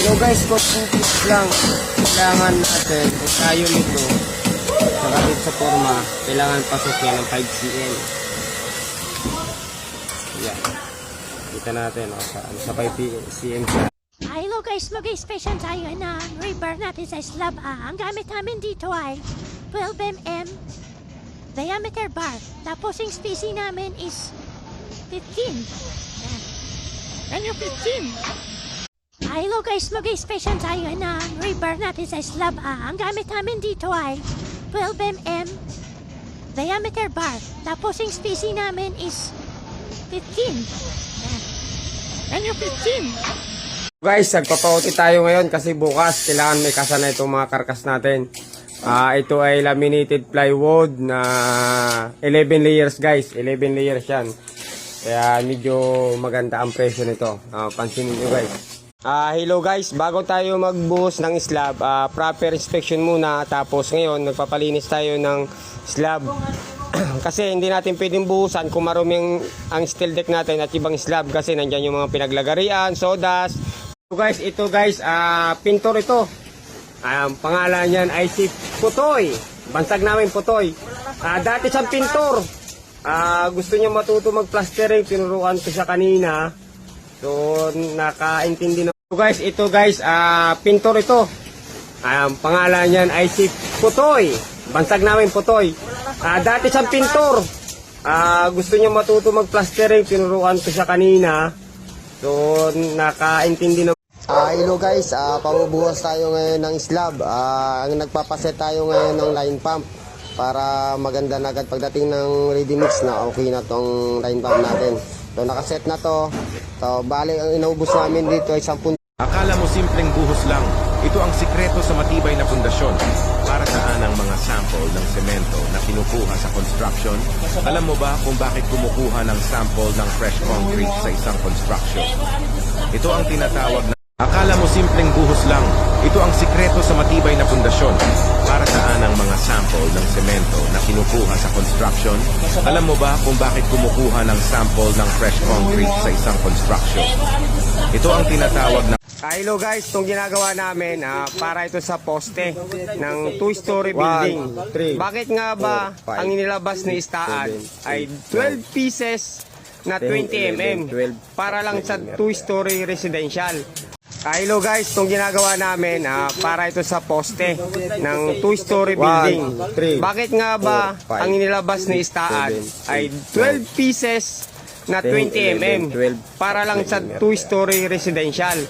So guys, kung lang kailangan natin kung tayo nito sa kapit sa forma, kailangan pasok yan ng 5 cm. Yan. Kita natin sa 5 cm siya. Hello guys, mag-special tayo na rebar natin sa slab A. Ang gamit namin dito ay 12 mm diameter bar. Tapos yung spacing namin is 15. Yan yung 15. Hello guys, mag-special tayo na rebar natin sa slab A. Ang gamit namin dito ay 12 mm diameter bar. Tapos yung spacing namin is 15. Yan yung 15. Guys, nagpapauti tayo ngayon kasi bukas kailangan may kasana itong mga karkas natin. Ito ay laminated plywood na 11 layers guys. 11 layers yan. Kaya medyo maganda ang presyo nito. Pansinin nyo guys. Hello guys, bago tayo magbuhos ng slab, proper inspection muna. Tapos ngayon, nagpapalinis tayo ng slab. Kasi hindi natin pwedeng buhusan kung maruming ang steel deck natin at ibang slab. Kasi nandyan yung mga pinaglagarian, sodas. Ito guys, pintor ito. Ang pangalan niyan ay si Putoy. Bansag namin Putoy. Dati siyang pintor. Gusto niya matuto mag-plastering. Tinuruan ko siya kanina. So, nakaintindi na. Ito guys, pintor ito. Ang pangalan niyan ay si Putoy. Bansag namin Putoy. Dati siyang pintor. Gusto niya matuto mag-plastering. Tinuruan ko siya kanina. So, nakaintindi na. Hello guys, pabubuhos tayo ngayon ng slab. Nagpapaset tayo ngayon ng line pump para maganda na agad pagdating ng ready mix na okay na tong line pump natin. So nakaset na to. So bali ang inaubos namin dito ay 10. Akala mo simpleng buhos lang. Ito ang sikreto sa matibay na pundasyon. Para saan ang mga sample ng semento na kinukuha sa construction? Alam mo ba kung bakit kumukuha ng sample ng fresh concrete sa isang construction? Ito ang tinatawag na akala mo simpleng buhos lang. Ito ang sikreto sa matibay na pundasyon. Para saan ang mga sample ng semento na kinukuha sa construction? Alam mo ba kung bakit kumukuha ng sample ng fresh concrete sa isang construction? Ito ang tinatawag na Hello guys, itong ginagawa namin para ito sa poste ng 2-story building. 3, Bakit nga ba 4, 5, ang inilabas ni Istaan ay 12 pieces na 20 mm para lang sa 2-story residential? Hello guys, itong ginagawa namin para ito sa poste ng 2-story building. 3, Bakit nga ba 4, 5, ang inilabas ni Istaan ay 12 pieces na 20 mm para lang sa 2-story residential?